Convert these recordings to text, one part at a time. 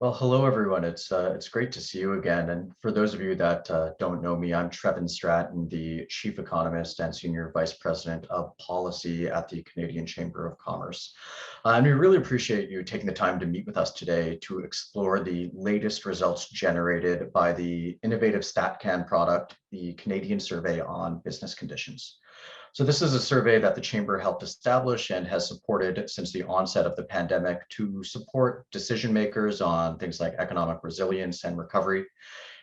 Well, hello everyone. It's great to see you again. And for those of you that don't know me, I'm Trevin Stratton, the Chief Economist and Senior Vice President of Policy at the Canadian Chamber of Commerce. And we really appreciate you taking the time to meet with us today to explore the latest results generated by the innovative StatCan product, the Canadian Survey on Business Conditions. So this is a survey that the Chamber helped establish and has supported since the onset of the pandemic to support decision makers on things like economic resilience and recovery.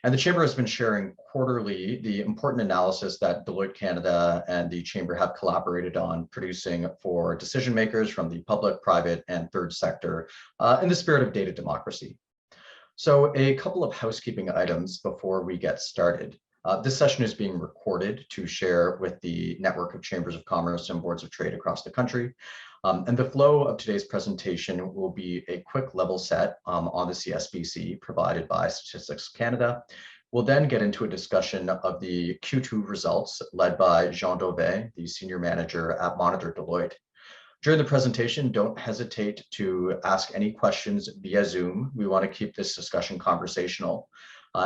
And the Chamber has been sharing quarterly the important analysis that Deloitte Canada and the Chamber have collaborated on producing for decision makers from the public, private, and third sector in the spirit of data democracy. So a couple of housekeeping items before we get started. This session is being recorded to share with the network of chambers of commerce and boards of trade across the country. And the flow of today's presentation will be a quick level set on the CSBC provided by Statistics Canada. We'll then get into a discussion of the Q2 results led by Jean Dauvin, the Senior Manager at Monitor Deloitte. During the presentation, don't hesitate to ask any questions via Zoom. We want to keep this discussion conversational.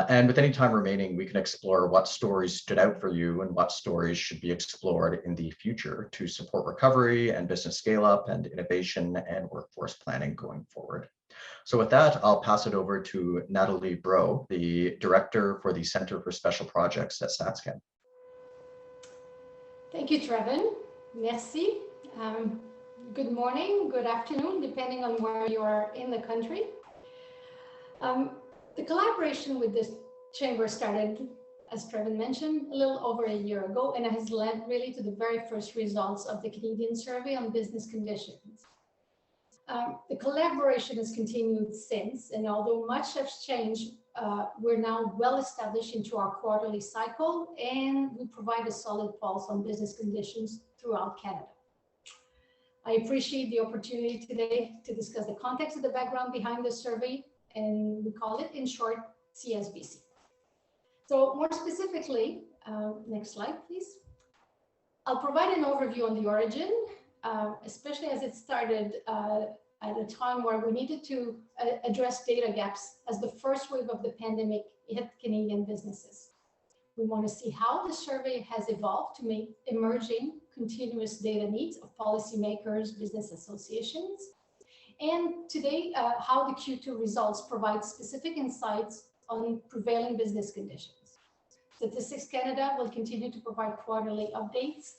And with any time remaining, we can explore what stories stood out for you and what stories should be explored in the future to support recovery and business scale up and innovation and workforce planning going forward. So with that, I'll pass it over to Nathalie Brault, the Director for the Center for Special Projects at StatsCan. Thank you, Trevin. Merci. Good morning, good afternoon, depending on where you are in the country. The collaboration with this chamber started, as Trevin mentioned, a little over a year ago, and it has led really to the very first results of the Canadian Survey on Business Conditions. The collaboration has continued since, and although much has changed, we're now well established into our quarterly cycle, and we provide a solid pulse on business conditions throughout Canada. I appreciate the opportunity today to discuss the context of the background behind this survey, and we call it, in short, CSBC. So more specifically, next slide, please. I'll provide an overview on the origin, especially as it started at a time where we needed to address data gaps as the first wave of the pandemic hit Canadian businesses. We want to see how the survey has evolved to meet emerging continuous data needs of policymakers, business associations, and today, how the Q2 results provide specific insights on prevailing business conditions. Statistics Canada will continue to provide quarterly updates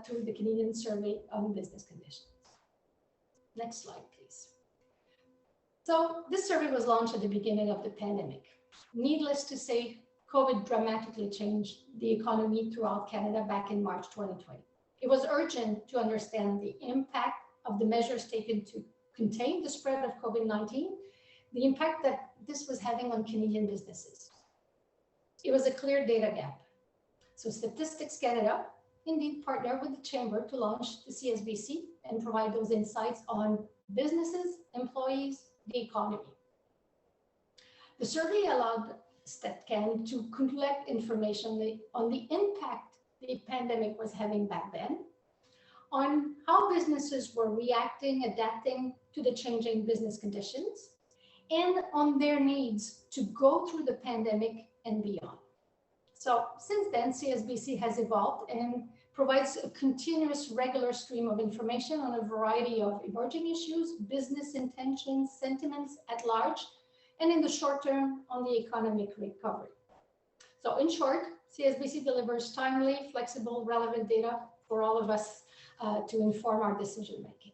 through the Canadian Survey on Business Conditions. Next slide, please. So this survey was launched at the beginning of the pandemic. Needless to say, COVID dramatically changed the economy throughout Canada back in March 2020. It was urgent to understand the impact of the measures taken to contain the spread of COVID-19, the impact that this was having on Canadian businesses. It was a clear data gap. So Statistics Canada indeed partnered with the Chamber to launch the CSBC and provide those insights on businesses, employees, the economy. The survey allowed StatCan to collect information on the impact the pandemic was having back then, on how businesses were reacting, adapting to the changing business conditions, and on their needs to go through the pandemic and beyond. So since then, CSBC has evolved and provides a continuous regular stream of information on a variety of emerging issues, business intentions, sentiments at large, and in the short term on the economic recovery. So in short, CSBC delivers timely, flexible, relevant data for all of us to inform our decision making.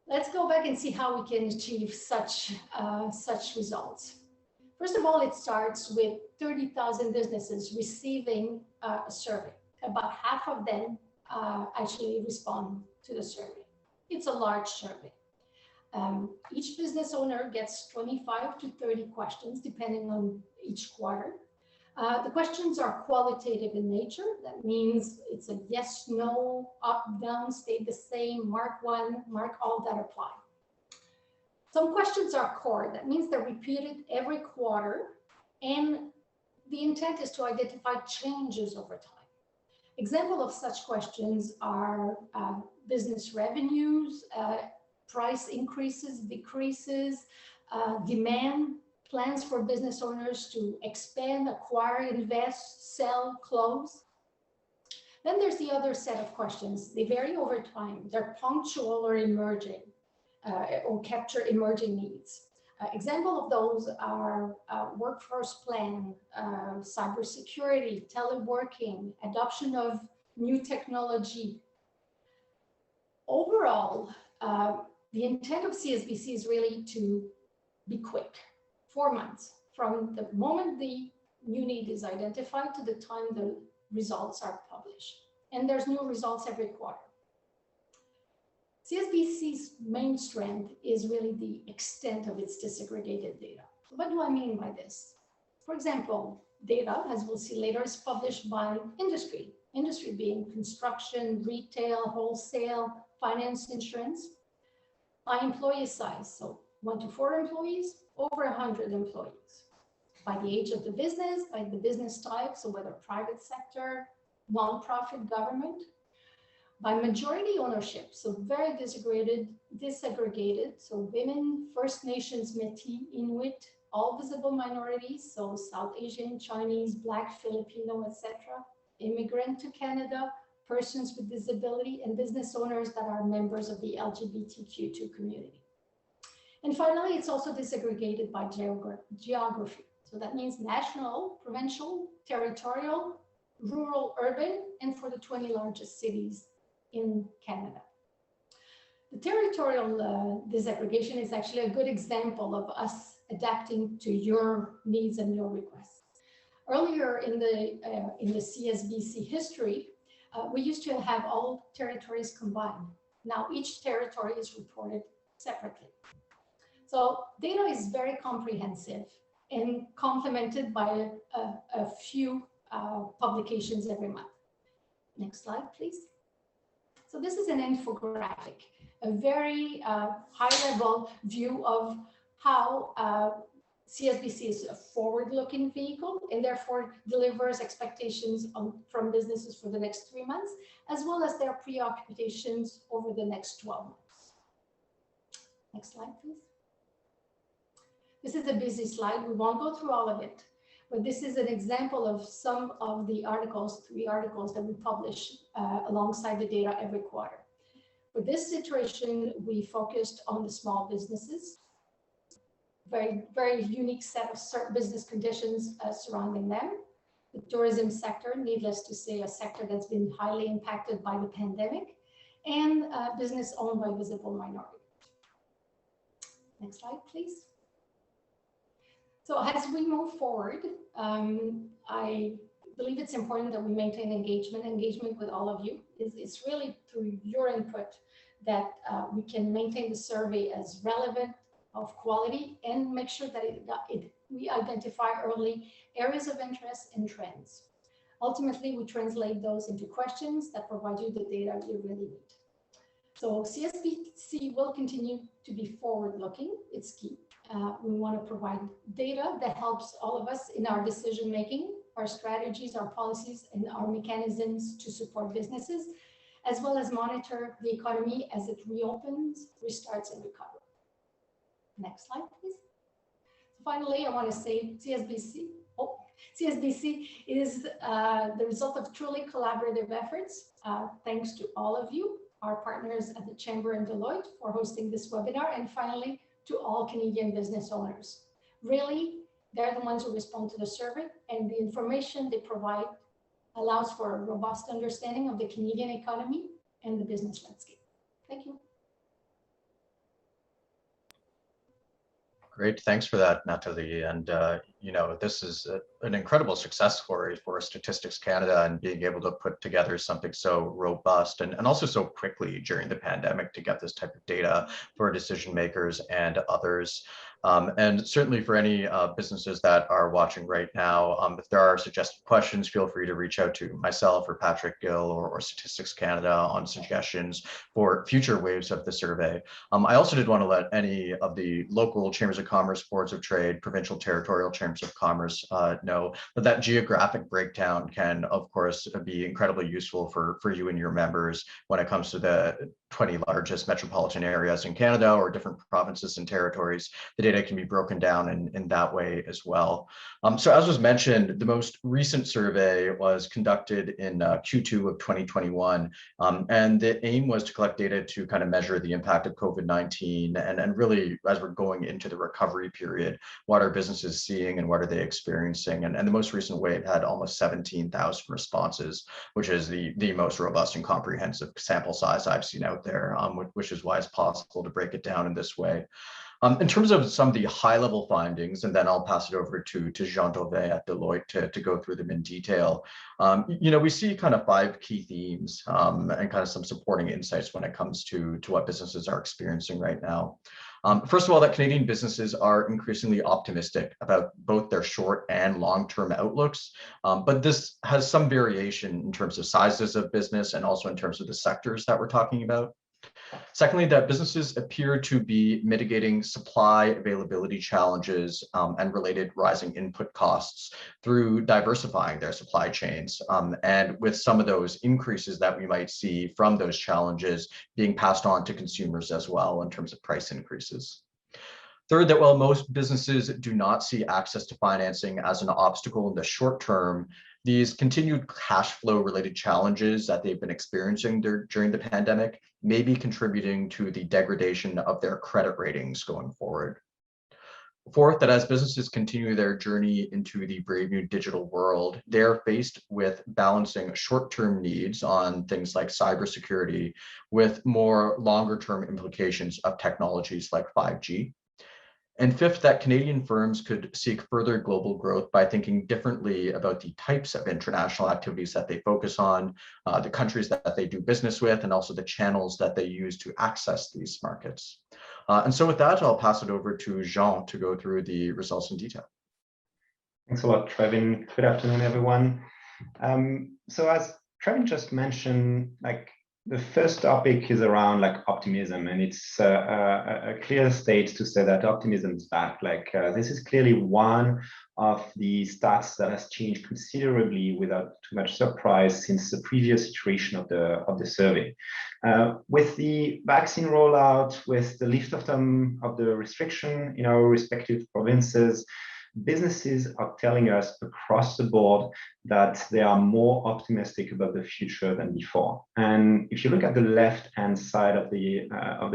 Let's go back and see how we can achieve such results. First of all, it starts with 30,000 businesses receiving a survey. About half of them actually respond to the survey. It's a large survey. Each business owner gets 25 to 30 questions depending on each quarter. The questions are qualitative in nature. That means it's a yes, no, up, down, stay the same, mark one, mark all that apply. Some questions are core. That means they're repeated every quarter, and the intent is to identify changes over time. Example of such questions are business revenues, price increases, decreases, demand, plans for business owners to expand, acquire, invest, sell, close. Then there's the other set of questions. They vary over time. They're punctual or emerging, or capture emerging needs. Example of those are workforce plan, cybersecurity, teleworking, adoption of new technology. Overall, the intent of CSBC is really to be quick, 4 months from the moment the new need is identified to the time the results are published. And there's new results every quarter. CSBC's main strength is really the extent of its disaggregated data. What do I mean by this? For example, data, as we'll see later, is published by industry. Industry being construction, retail, wholesale, finance, insurance. By employee size, so 1 to 4 employees, over 100 employees. By the age of the business, by the business type, so whether private sector, nonprofit, government. By majority ownership, so very disaggregated, so women, First Nations, Métis, Inuit, all visible minorities, so South Asian, Chinese, Black, Filipino, etc. Immigrant to Canada, persons with disability, and business owners that are members of the LGBTQ2 community. And finally, it's also disaggregated by geography. So that means national, provincial, territorial, rural, urban, and for the 20 largest cities in Canada. The territorial disaggregation is actually a good example of us adapting to your needs and your requests. Earlier in the CSBC history, we used to have all territories combined. Now each territory is reported separately. So data is very comprehensive and complemented by a few publications every month. Next slide, please. So this is an infographic, a very high-level view of how CSBC is a forward-looking vehicle and therefore delivers expectations from businesses for the next 3 months, as well as their preoccupations over the next 12 months. Next slide, please. This is a busy slide. We won't go through all of it, but this is an example of some of the articles, 3 articles that we publish alongside the data every quarter. For this iteration, we focused on the small businesses, very unique set of business conditions surrounding them. The tourism sector, needless to say, a sector that's been highly impacted by the pandemic, and business owned by visible minorities. Next slide, please. So as we move forward, I believe it's important that we maintain engagement with all of you. It's really through your input that we can maintain the survey as relevant, of quality, and make sure that we identify early areas of interest and trends. Ultimately, we translate those into questions that provide you the data you really need. So CSBC will continue to be forward-looking. It's key. We want to provide data that helps all of us in our decision-making, our strategies, our policies, and our mechanisms to support businesses, as well as monitor the economy as it reopens, restarts, and recovers. Next slide, please. Finally, I want to say CSBC is the result of truly collaborative efforts. Thanks to all of you, our partners at the Chamber and Deloitte for hosting this webinar, and finally, to all Canadian business owners. Really, they're the ones who respond to the survey, and the information they provide allows for a robust understanding of the Canadian economy and the business landscape. Thank you. Great, thanks for that, Nathalie. And you know, this is an incredible success story for Statistics Canada, and being able to put together something so robust and also so quickly during the pandemic to get this type of data for decision makers and others. And certainly for any businesses that are watching right now, if there are suggested questions, feel free to reach out to myself or Patrick Gill or Statistics Canada on suggestions for future waves of the survey. I also did want to let any of the local chambers of commerce, boards of trade, provincial, territorial chambers of commerce know that geographic breakdown can, of course, be incredibly useful for you and your members when it comes to the 20 largest metropolitan areas in Canada or different provinces and territories, the data can be broken down in that way as well. So as was mentioned, the most recent survey was conducted in Q2 of 2021. And the aim was to collect data to kind of measure the impact of COVID-19 and really, as we're going into the recovery period, what are businesses seeing and what are they experiencing? And the most recent wave had almost 17,000 responses, which is the most robust and comprehensive sample size I've seen out there, which is why it's possible to break it down in this way. In terms of some of the high-level findings, and then I'll pass it over to Jean Dauvin at Deloitte to go through them in detail. We see kind of 5 key themes and kind of some supporting insights when it comes to what businesses are experiencing right now. First of all, that Canadian businesses are increasingly optimistic about both their short and long-term outlooks, but this has some variation in terms of sizes of business and also in terms of the sectors that we're talking about. Secondly, that businesses appear to be mitigating supply availability challenges and related rising input costs through diversifying their supply chains. And with some of those increases that we might see from those challenges being passed on to consumers as well in terms of price increases. Third, that while most businesses do not see access to financing as an obstacle in the short term, these continued cash flow related challenges that they've been experiencing during the pandemic may be contributing to the degradation of their credit ratings going forward. Fourth, that as businesses continue their journey into the brave new digital world, they're faced with balancing short-term needs on things like cybersecurity with more longer-term implications of technologies like 5G. And fifth, that Canadian firms could seek further global growth by thinking differently about the types of international activities that they focus on, the countries that they do business with, and also the channels that they use to access these markets. And so with that, I'll pass it over to Jean to go through the results in detail. Thanks a lot, Trevin. Good afternoon, everyone. So as Trevin just mentioned, the first topic is around optimism, and it's a clear state to say that optimism is back. This is clearly one of the stats that has changed considerably without too much surprise since the previous iteration of the survey. With the vaccine rollout, with the lift of the restriction in our respective provinces, businesses are telling us across the board that they are more optimistic about the future than before. And if you look at the left-hand side of the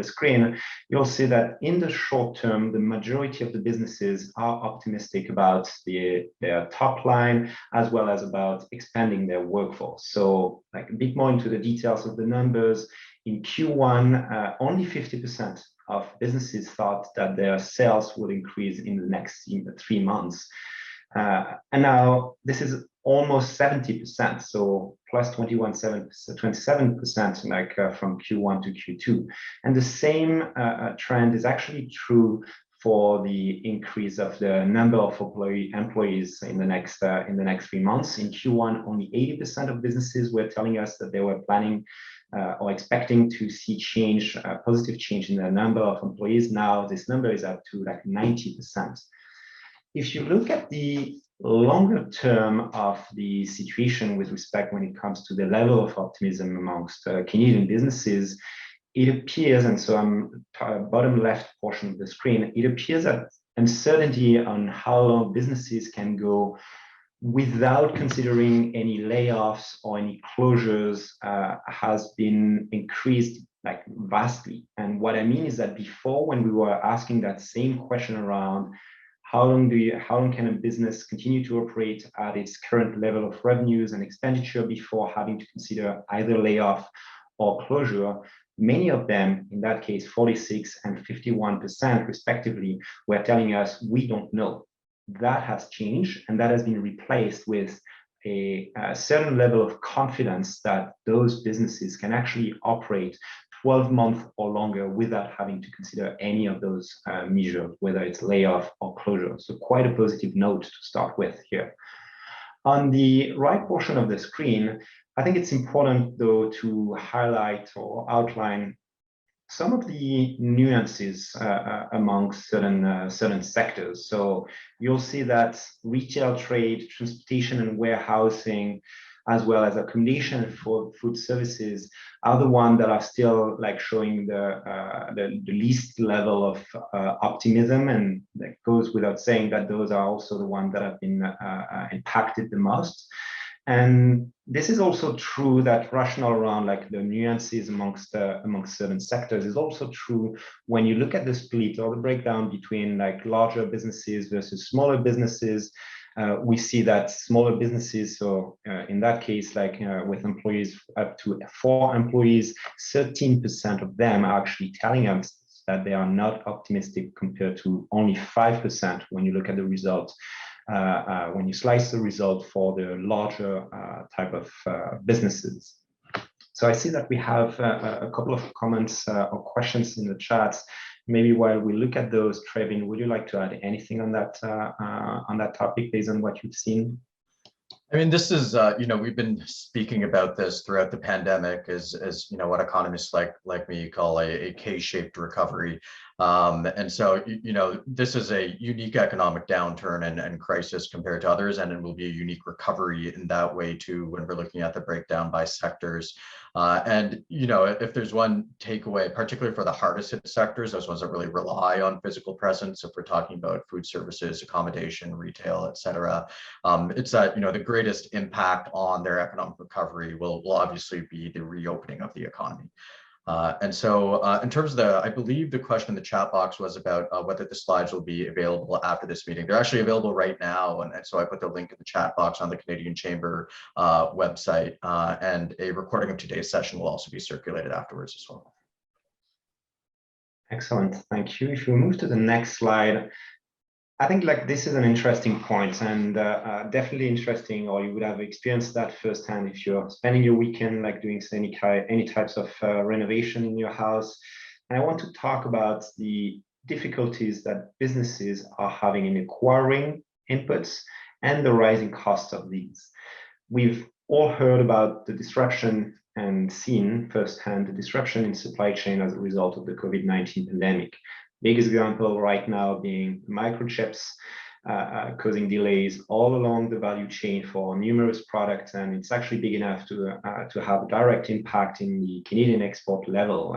screen, you'll see that in the short term, the majority of the businesses are optimistic about their top line, as well as about expanding their workforce. So a bit more into the details of the numbers. In Q1, only 50% of businesses thought that their sales would increase in the next 3 months. And now this is almost 70%, so plus 27% from Q1 to Q2. And the same trend is actually true for the increase of the number of employees in the next 3 months. In Q1, only 80% of businesses were telling us that they were planning or expecting to see positive change in the number of employees. Now this number is up to 90%. If you look at the longer term of the situation with respect when it comes to the level of optimism amongst Canadian businesses, it appears, and so I'm bottom left portion of the screen, it appears that uncertainty on how long businesses can go without considering any layoffs or any closures has been increased vastly. And what I mean is that before, when we were asking that same question around how long can a business continue to operate at its current level of revenues and expenditure before having to consider either layoff or closure, many of them, in that case 46 and 51% respectively, were telling us we don't know. That has changed, and that has been replaced with a certain level of confidence that those businesses can actually operate 12 months or longer without having to consider any of those measures, whether it's layoff or closure. So quite a positive note to start with here. On the right portion of the screen, I think it's important, though, to highlight or outline some of the nuances amongst certain sectors. So you'll see that retail trade, transportation and warehousing as well as accommodation and food services are the ones that are still like showing the least level of optimism, and that goes without saying that those are also the ones that have been impacted the most. And this is also true, that rationale around like the nuances amongst certain sectors is also true when you look at the split or the breakdown between like larger businesses versus smaller businesses. We see that smaller businesses, so in that case, like with employees up to 4 employees, 13% of them are actually telling us that they are not optimistic, compared to only 5% when you look at the results. When you slice the result for the larger type of businesses. So I see that we have a couple of comments or questions in the chat. Maybe while we look at those, Trevin, would you like to add anything on that topic based on what you've seen? I mean, this is, we've been speaking about this throughout the pandemic as what economists like me call a K-shaped recovery. And so, this is a unique economic downturn and crisis compared to others, and it will be a unique recovery in that way too, when we're looking at the breakdown by sectors. And, if there's one takeaway, particularly for the hardest hit sectors, those ones that really rely on physical presence, if we're talking about food services, accommodation, retail, et cetera, it's that, the greatest impact on their economic recovery will obviously be the reopening of the economy. And so in terms of I believe the question in the chat box was about whether the slides will be available after this meeting. They're actually available right now. And so I put the link in the chat box on the Canadian Chamber website, and a recording of today's session will also be circulated afterwards as well. Excellent, thank you. If we move to the next slide, I think like this is an interesting point, and definitely interesting, or you would have experienced that firsthand if you're spending your weekend like doing any types of renovation in your house. And I want to talk about the difficulties that businesses are having in acquiring inputs and the rising cost of these. We've all heard about the disruption and seen firsthand the disruption in supply chain as a result of the COVID-19 pandemic. Biggest example right now being microchips, causing delays all along the value chain for numerous products, and it's actually big enough to have a direct impact in the Canadian export level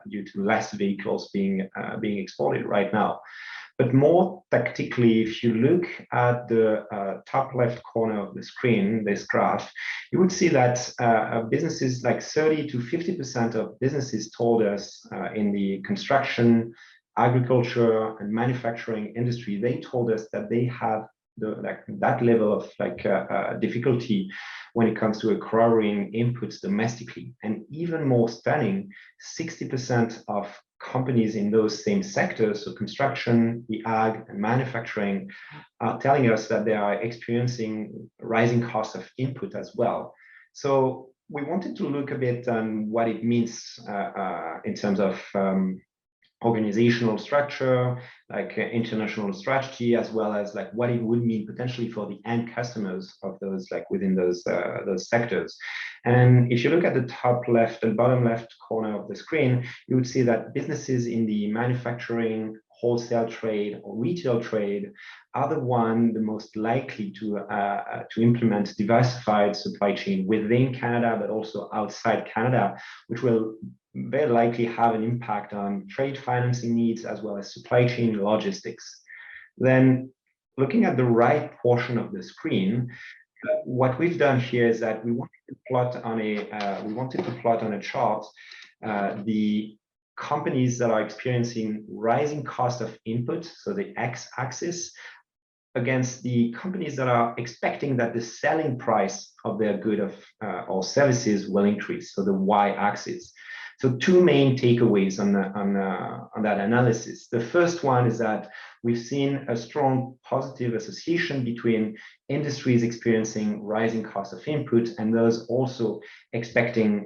due to less vehicles being exported right now. But more tactically, if you look at the top left corner of the screen, this graph, you would see that businesses, like 30 to 50% of businesses told us in the construction, agriculture and manufacturing industry, they told us that they have that level of difficulty when it comes to acquiring inputs domestically. And even more stunning, 60% of companies in those same sectors, so construction, the ag and manufacturing, are telling us that they are experiencing rising costs of input as well. So we wanted to look a bit on what it means in terms of organizational structure, like international strategy, as well as like what it would mean potentially for the end customers of those, like within those sectors. And if you look at the top left and bottom left corner of the screen, you would see that businesses in the manufacturing, wholesale trade or retail trade are the most likely to implement diversified supply chain within Canada, but also outside Canada, which will very likely have an impact on trade financing needs as well as supply chain logistics. Then looking at the right portion of the screen, what we've done here is that we wanted to plot on a chart the companies that are experiencing rising cost of input, so the x-axis, against the companies that are expecting that the selling price of their good or services will increase, so the y-axis. So two main takeaways on that analysis. The first one is that we've seen a strong positive association between industries experiencing rising cost of input and those also expecting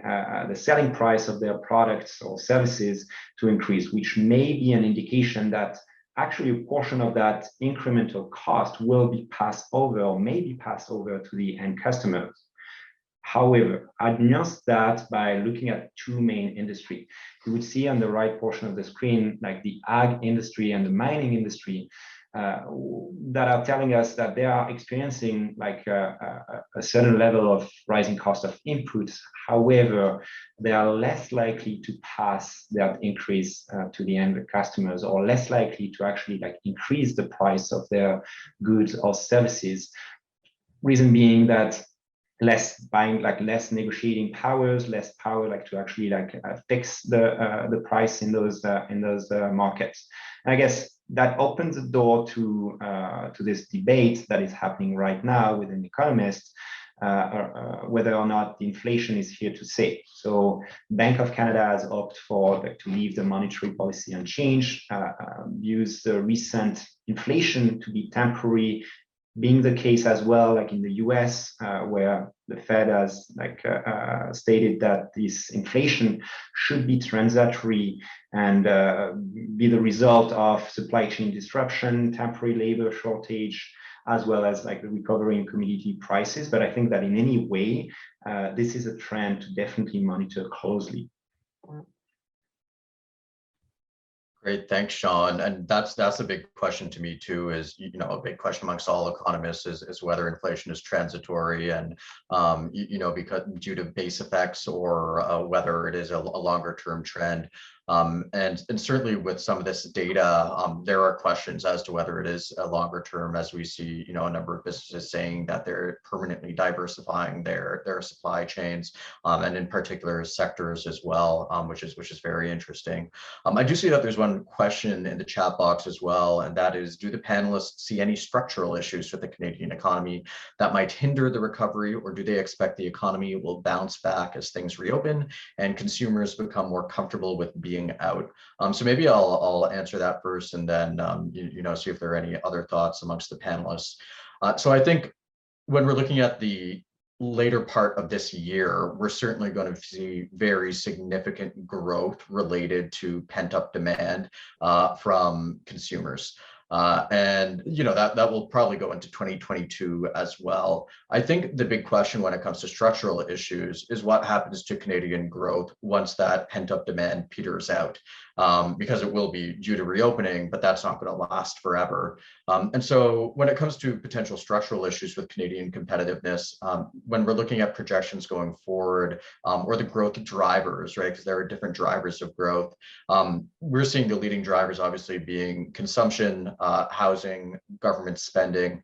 the selling price of their products or services to increase, which may be an indication that actually a portion of that incremental cost will be passed over or may be passed over to the end customers. However, I'd nuance that by looking at two main industries. You would see on the right portion of the screen, like the ag industry and the mining industry, that are telling us that they are experiencing like a certain level of rising cost of inputs. However, they are less likely to pass that increase to the end customers, or less likely to actually like increase the price of their goods or services. Reason being that less buying, like less negotiating powers, less power like to actually like fix the price in those markets. And I guess that opens the door to this debate that is happening right now within Economist, whether or not the inflation is here to stay. So Bank of Canada has opted for like, to leave the monetary policy unchanged, use the recent inflation to be temporary, being the case as well, like in the US, where the Fed has like stated that this inflation should be transitory and be the result of supply chain disruption, temporary labor shortage, as well as like the recovery in commodity prices. But I think that in any way, this is a trend to definitely monitor closely. Great, thanks, Sean. And that's a big question to me too. Is a big question amongst all economists is whether inflation is transitory and because due to base effects, or whether it is a longer term trend. And certainly with some of this data, there are questions as to whether it is a longer term, as we see, a number of businesses saying that they're permanently diversifying their supply chains, and in particular sectors as well, which is very interesting. I do see that there's one question in the chat box as well, and that is, do the panelists see any structural issues with the Canadian economy that might hinder the recovery, or do they expect the economy will bounce back as things reopen and consumers become more comfortable with being out? So maybe I'll answer that first, and then see if there are any other thoughts amongst the panelists. So I think when we're looking at the later part of this year, we're certainly going to see very significant growth related to pent-up demand from consumers. And that will probably go into 2022 as well. I think the big question when it comes to structural issues is what happens to Canadian growth once that pent-up demand peters out, because it will be due to reopening, but that's not going to last forever. And so when it comes to potential structural issues with Canadian competitiveness, when we're looking at projections going forward, or the growth drivers, right, because there are different drivers of growth, we're seeing the leading drivers obviously being consumption, housing, government spending.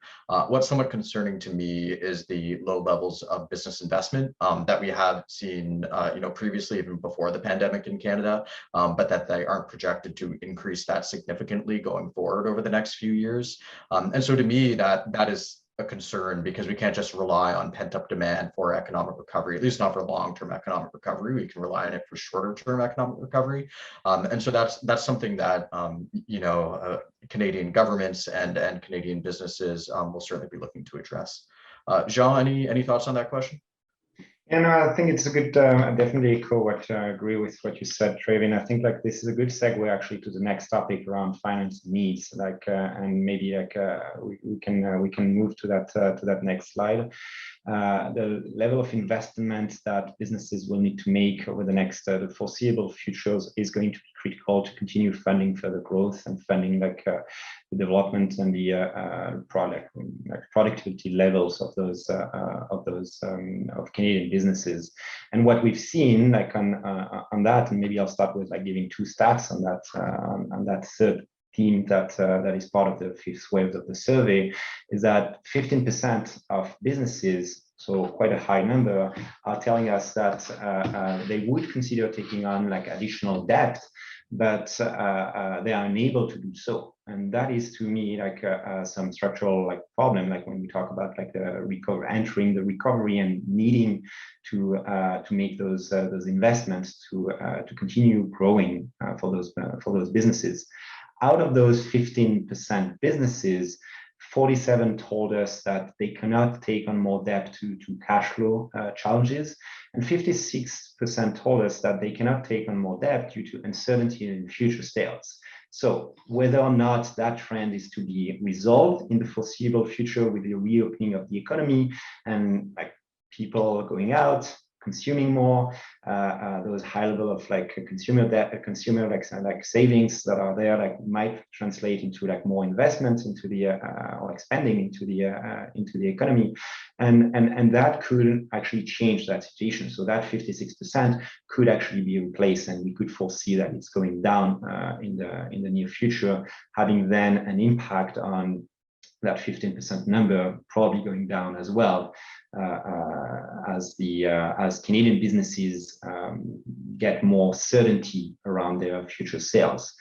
What's somewhat concerning to me is the low levels of business investment that we have seen, previously, even before the pandemic in Canada, but that they aren't projected to increase that significantly going forward over the next few years. And so to me, that is a concern, because we can't just rely on pent-up demand for economic recovery, at least not for long-term economic recovery. We can rely on it for shorter-term economic recovery. And so that's something that Canadian governments and Canadian businesses will certainly be looking to address. Jean, any thoughts on that question? Yeah, no, I think it's a good, definitely echo what I agree with what you said, Trevin. I think like this is a good segue actually to the next topic around finance needs, and maybe we can move to that next slide. The level of investment that businesses will need to make over the next the foreseeable futures is going to be critical to continue funding further growth and funding the development and the productivity levels of Canadian businesses. And what we've seen on that, and maybe I'll start with giving two stats on that third theme that is part of the fifth wave of the survey, is that 15% of businesses, so quite a high number, are telling us that they would consider taking on additional debt, but they are unable to do so. And that is, to me, some structural problem, when we talk about entering the recovery and needing to make those investments to continue growing for those businesses. Out of those 15% businesses, 47 told us that they cannot take on more debt due to cash flow challenges, and 56% told us that they cannot take on more debt due to uncertainty in future sales. So whether or not that trend is to be resolved in the foreseeable future with the reopening of the economy and people going out, consuming more, those high level of like consumer debt, consumer like savings that are there, like might translate into like more investments into the or expanding into the economy, and that could actually change that situation. So that 56% could actually be replaced, and we could foresee that it's going down in the near future, having then an impact on that 15% number probably going down as well, as Canadian businesses get more certainty around their future sales.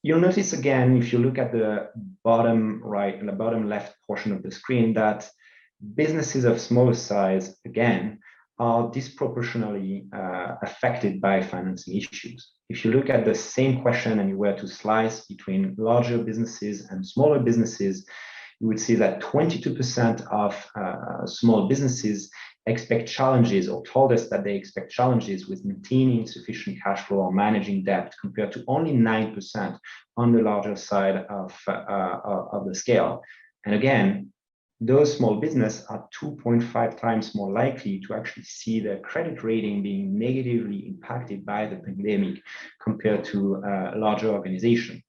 You'll notice again, if you look at the bottom right and the bottom left portion of the screen, that businesses of smaller size, again, are disproportionately affected by financing issues. If you look at the same question and you were to slice between larger businesses and smaller businesses, you would see that 22% of small businesses expect challenges, or told us that they expect challenges with maintaining sufficient cash flow or managing debt, compared to only 9% on the larger side of the scale. And again, those small businesses are 2.5 times more likely to actually see their credit rating being negatively impacted by the pandemic compared to larger organizations.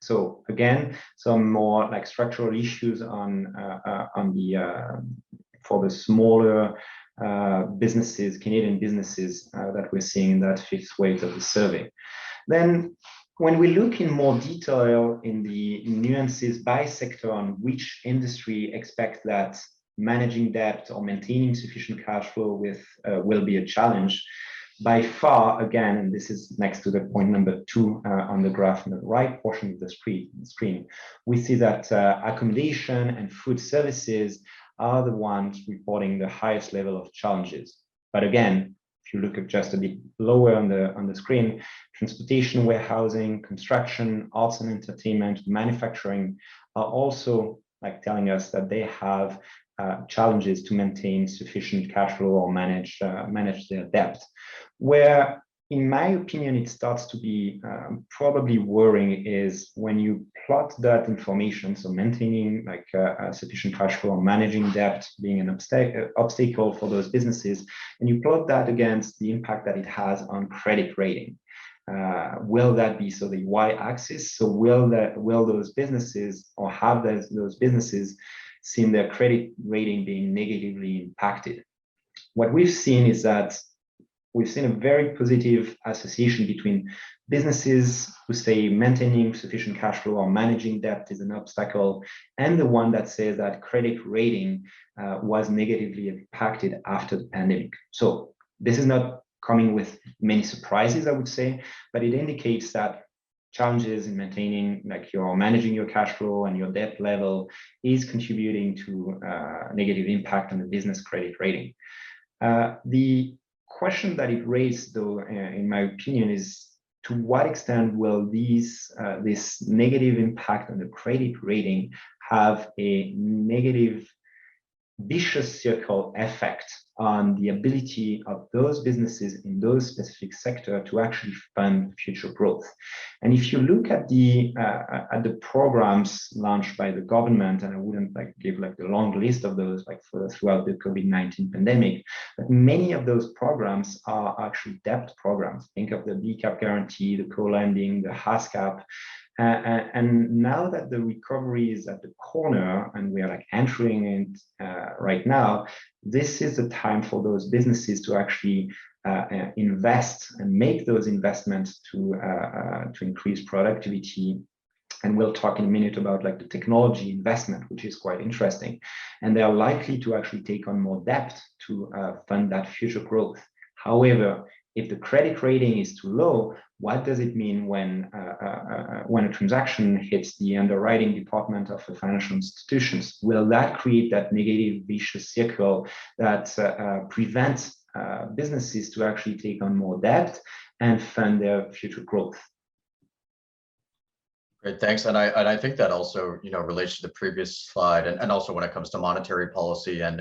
So again, some more like structural issues on for the smaller businesses, Canadian businesses, that we're seeing in that fifth weight of the survey. Then, when we look in more detail in the nuances by sector on which industry expect that managing debt or maintaining sufficient cash flow with will be a challenge, by far, again, and this is next to the point number 2 on the graph in the right portion of the screen, we see that accommodation and food services are the ones reporting the highest level of challenges. But again, if you look at just a bit lower on the screen, transportation, warehousing, construction, arts and entertainment, manufacturing are also like telling us that they have challenges to maintain sufficient cash flow or manage their debt. Where, in my opinion, it starts to be probably worrying is when you plot that information, so maintaining like sufficient cash flow or managing debt being an obstacle for those businesses, and you plot that against the impact that it has on credit rating. Will that be so the y-axis? So will those businesses, or have those businesses seen their credit rating being negatively impacted? What we've seen is that we've seen a very positive association between businesses who say maintaining sufficient cash flow or managing debt is an obstacle, and the one that says that credit rating was negatively impacted after the pandemic. So this is not coming with many surprises, I would say, but it indicates that challenges in maintaining, like managing your cash flow and your debt level is contributing to negative impact on the business credit rating. The question that it raised, though, in my opinion, is to what extent will this negative impact on the credit rating have a negative vicious circle effect on the ability of those businesses in those specific sectors to actually fund future growth. And if you look at the programs launched by the government, and I wouldn't like give like the long list of those like throughout the COVID-19 pandemic, but many of those programs are actually debt programs. Think of the BCAP guarantee, the co-lending, the HASCAP. And now that the recovery is at the corner and we are like entering it right now, this is the time for those businesses to actually invest and make those investments to increase productivity. And we'll talk in a minute about like the technology investment, which is quite interesting. And they are likely to actually take on more debt to fund that future growth. However, if the credit rating is too low, what does it mean when a transaction hits the underwriting department of the financial institutions? Will that create that negative vicious circle that prevents businesses to actually take on more debt and fund their future growth? Great, thanks. And I think that also, relates to the previous slide, and also when it comes to monetary policy and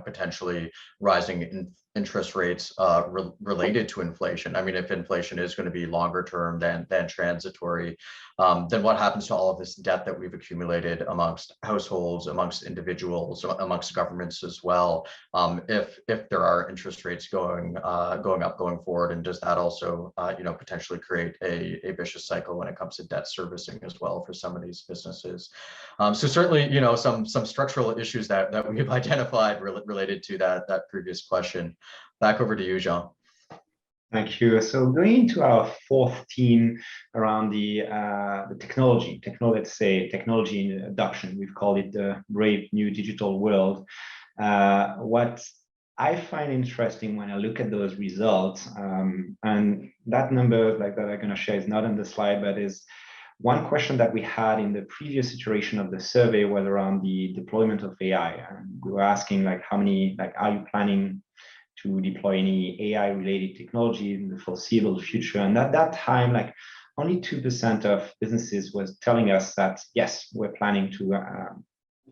potentially rising interest rates related to inflation? I mean, if inflation is going to be longer term than transitory, then what happens to all of this debt that we've accumulated amongst households, amongst individuals, amongst governments as well? If there are interest rates going up going forward, and does that also potentially create a vicious cycle when it comes to debt servicing as well for some of these businesses? So certainly, some structural issues that we've identified related to that previous question. Back over to you, Jean. Thank you. So going into our fourth theme around the technology adoption, we've called it the brave new digital world. What I find interesting when I look at those results, and that number that I'm going to share is not on the slide, but is one question that we had in the previous iteration of the survey was around the deployment of AI. And we were asking how many, are you planning to deploy any AI related technology in the foreseeable future? And at that time, only 2% of businesses was telling us that, yes, we're planning to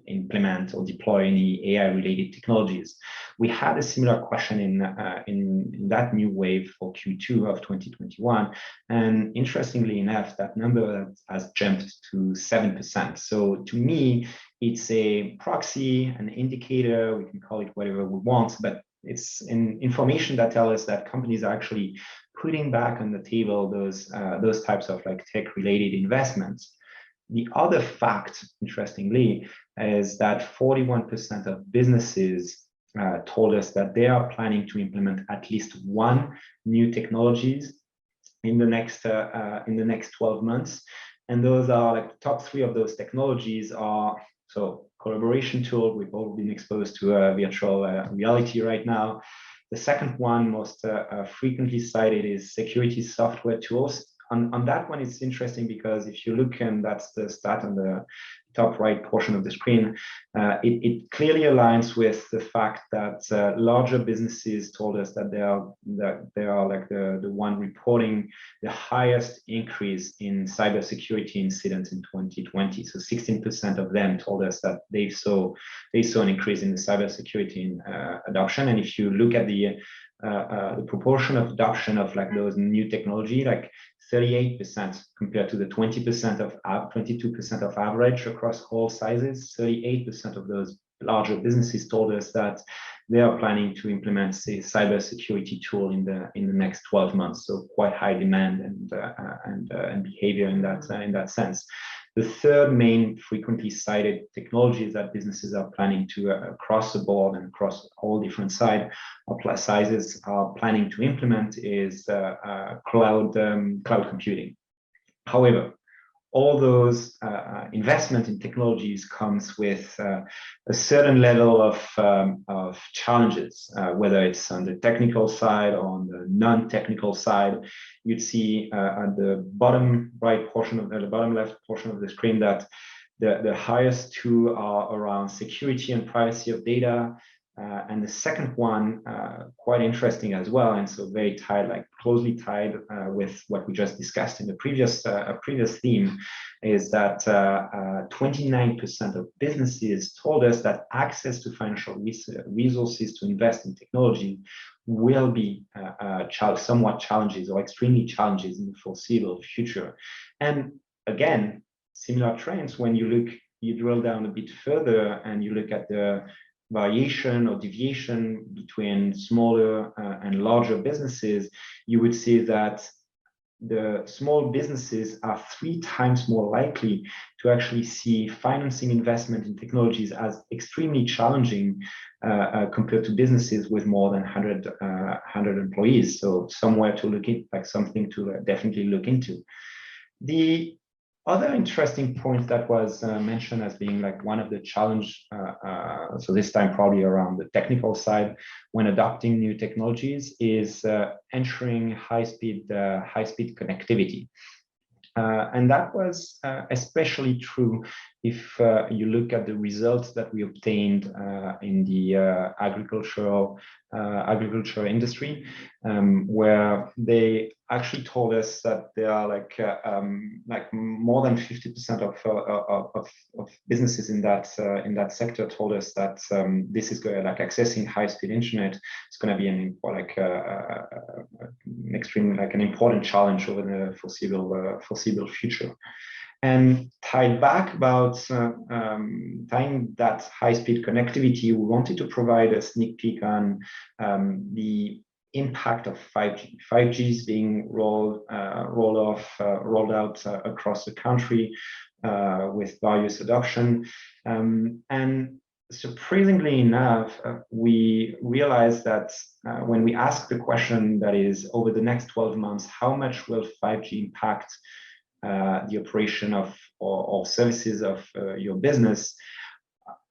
implement or deploy any AI related technologies. We had a similar question in that new wave for Q2 of 2021. And interestingly enough, that number has jumped to 7%. So to me, it's a proxy, an indicator, we can call it whatever we want, but it's information that tells us that companies are actually putting back on the table those types of tech related investments. The other fact, interestingly, is that 41% of businesses told us that they are planning to implement at least one new technologies in the next 12 months. And those are the top three of those technologies are collaboration tool. We've all been exposed to virtual reality right now. The second one most frequently cited is security software tools. On that one, it's interesting because if you look, and that's the stat on the top right portion of the screen, it clearly aligns with the fact that larger businesses told us that they are the one reporting the highest increase in cybersecurity incidents in 2020. So 16% of them told us that they saw an increase in the cybersecurity adoption. And if you look at the proportion of adoption of those new technology, 38% compared to the 22% of average across all sizes. 38% of those larger businesses told us that they are planning to implement, say, cybersecurity tool in the next 12 months. So quite high demand and behavior in that sense. The third main frequently cited technologies that businesses are planning to across the board and across all different sizes are planning to implement is cloud computing. However, all those investment in technologies comes with a certain level of challenges, whether it's on the technical side or on the non-technical side. You'd see at the bottom right portion of the bottom left portion of the screen that the highest two are around security and privacy of data. And the second one, quite interesting as well, and so very tied, closely tied with what we just discussed in the previous theme, is that 29% of businesses told us that access to financial resources to invest in technology will be somewhat challenges or extremely challenges in the foreseeable future. And again, similar trends when you drill down a bit further and you look at the variation or deviation between smaller and larger businesses, you would see that the small businesses are 3 times more likely to actually see financing investment in technologies as extremely challenging compared to businesses with more than 100 employees. So somewhere to look at, something to definitely look into. The other interesting point that was mentioned as being one of the challenge, so this time probably around the technical side when adopting new technologies, is ensuring high-speed connectivity. And that was especially true if you look at the results that we obtained in the agriculture industry, where they actually told us that there are like more than 50% of businesses in that sector told us that this is going, like, accessing high-speed internet is going to be an important challenge over the foreseeable future. And tied back about tying that high-speed connectivity, we wanted to provide a sneak peek on the impact of 5G. 5G is being rolled out across the country with various adoption, and surprisingly enough, we realized that when we ask the question that is, over the next 12 months, how much will 5G impact the operation of or services of your business,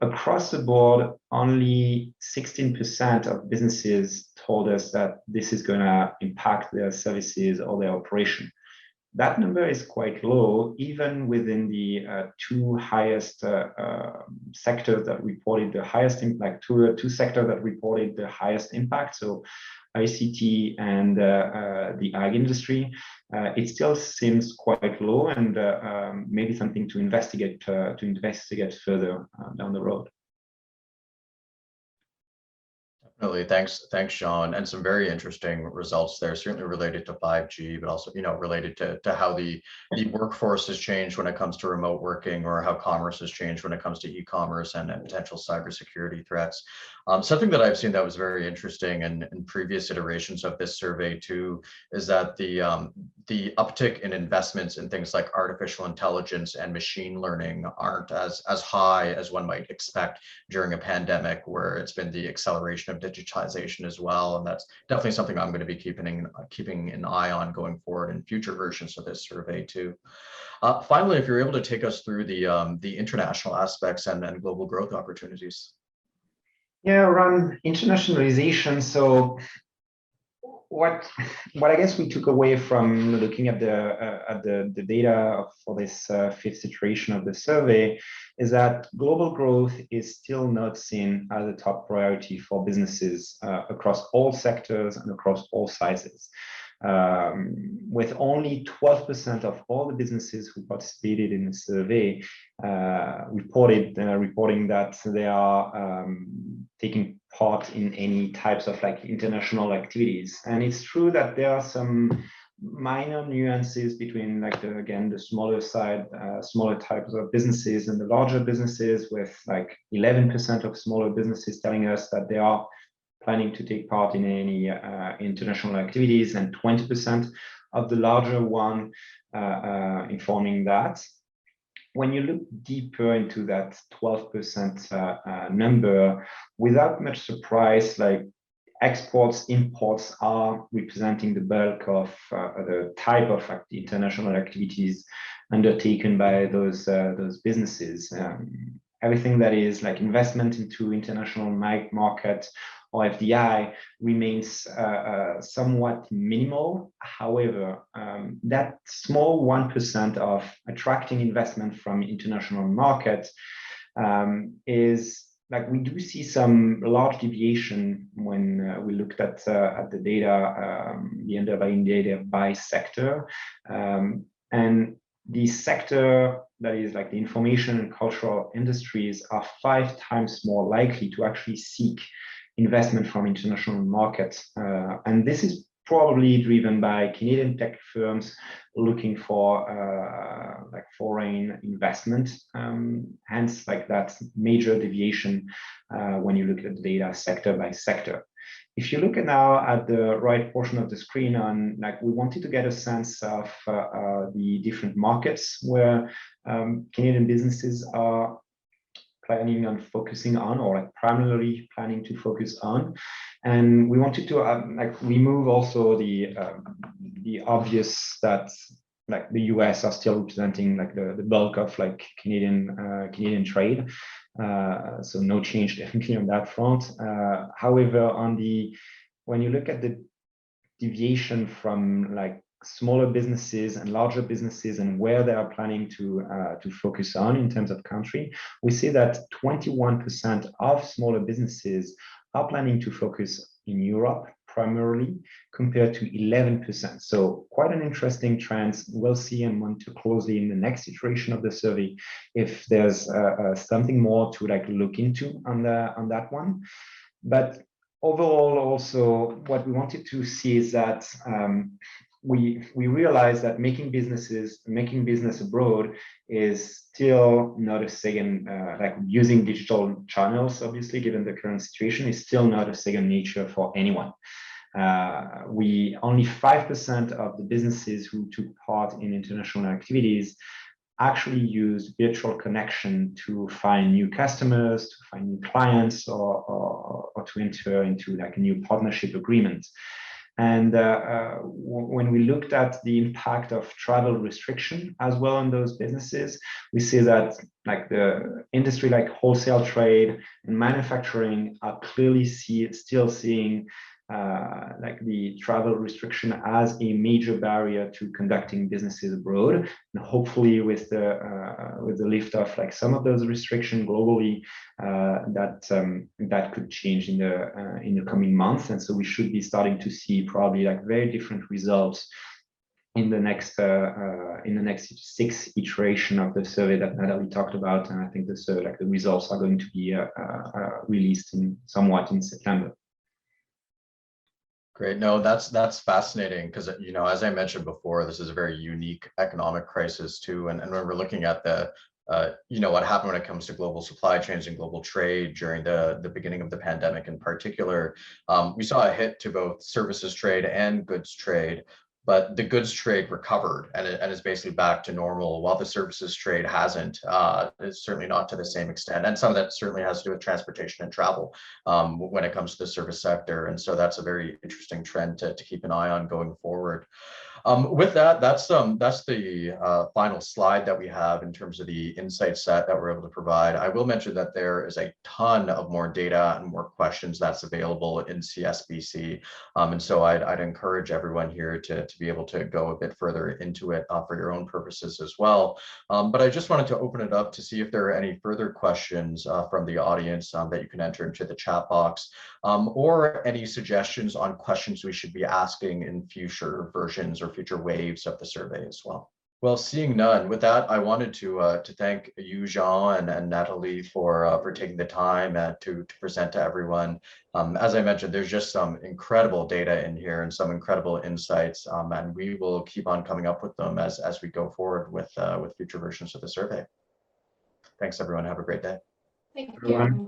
across the board, only 16% of businesses told us that this is going to impact their services or their operation. That number is quite low, even within the two highest sectors that reported the highest impact, two sectors that reported the highest impact. So ICT and the ag industry. It still seems quite low, and maybe something to investigate further down the road. Definitely. Thanks, Jean, and some very interesting results there, certainly related to 5G, but also, related to how the workforce has changed when it comes to remote working, or how commerce has changed when it comes to e-commerce and potential cybersecurity threats. Something that I've seen that was very interesting in previous iterations of this survey too, is that the uptick in investments in things like artificial intelligence and machine learning aren't as high as one might expect during a pandemic, where it's been the acceleration of digitization as well. And that's definitely something I'm going to be keeping an eye on going forward in future versions of this survey too. Finally, if you're able to take us through the international aspects and global growth opportunities. Yeah, around internationalization. So what I guess we took away from looking at the data for this fifth iteration of the survey is that global growth is still not seen as a top priority for businesses across all sectors and across all sizes. With only 12% of all the businesses who participated in the survey reporting that they are taking part in any types of international activities. And it's true that there are some minor nuances between the smaller types of businesses and the larger businesses, with 11% of smaller businesses telling us that they are planning to take part in any international activities, and 20% of the larger one informing that. When you look deeper into that 12% number, without much surprise, exports, imports are representing the bulk of the type of international activities undertaken by those businesses. Everything that is investment into international market or FDI remains somewhat minimal. However, that small 1% of attracting investment from international markets is we do see some large deviation when we looked at the data, the underlying data by sector, and the sector that is the information and cultural industries are 5 times more likely to actually seek investment from international markets. And this is probably driven by Canadian tech firms looking for foreign investment, hence that major deviation when you look at the data sector by sector. If you look now at the right portion of the screen on, we wanted to get a sense of the different markets where Canadian businesses are planning on focusing on, or primarily planning to focus on. And we wanted to remove also the obvious that the US are still representing the bulk of Canadian trade. So no change definitely on that front. However, when you look at the deviation from smaller businesses and larger businesses and where they are planning to focus on in terms of country, we see that 21% of smaller businesses are planning to focus in Europe primarily, compared to 11%. So quite an interesting trend. We'll see and monitor closely in the next iteration of the survey if there's something more to look into on that one. But overall, also what we wanted to see is that we realize that making business abroad is still not a second, using digital channels, obviously, given the current situation, is still not a second nature for anyone. Only 5% of the businesses who took part in international activities actually used virtual connection to find new customers, to find new clients, or to enter into a new partnership agreement. And when we looked at the impact of travel restriction as well on those businesses, we see that the industry like wholesale trade and manufacturing are clearly still seeing the travel restriction as a major barrier to conducting businesses abroad. And hopefully with the lift of some of those restrictions globally, that could change in the coming months. And so we should be starting to see probably very different results in the next 6 iteration of the survey that Nathalie talked about. And I think the results are going to be released somewhat in September. Great. No, that's fascinating because, as I mentioned before, this is a very unique economic crisis too. And when we're looking at the, what happened when it comes to global supply chains and global trade during the beginning of the pandemic in particular, we saw a hit to both services trade and goods trade. But the goods trade recovered and is basically back to normal, while the services trade hasn't. It's certainly not to the same extent. And some of that certainly has to do with transportation and travel when it comes to the service sector. And so that's a very interesting trend to keep an eye on going forward. With that, that's the final slide that we have in terms of the insight set that we're able to provide. I will mention that there is a ton of more data and more questions that's available in CSBC. And so I'd encourage everyone here to be able to go a bit further into it for your own purposes as well. But I just wanted to open it up to see if there are any further questions from the audience that you can enter into the chat box, or any suggestions on questions we should be asking in future versions or future waves of the survey as well. Well, seeing none, with that, I wanted to thank you, Jean and Nathalie, for taking the time to present to everyone. As I mentioned, there's just some incredible data in here and some incredible insights, and we will keep on coming up with them as we go forward with future versions of the survey. Thanks, everyone. Have a great day. Thank you.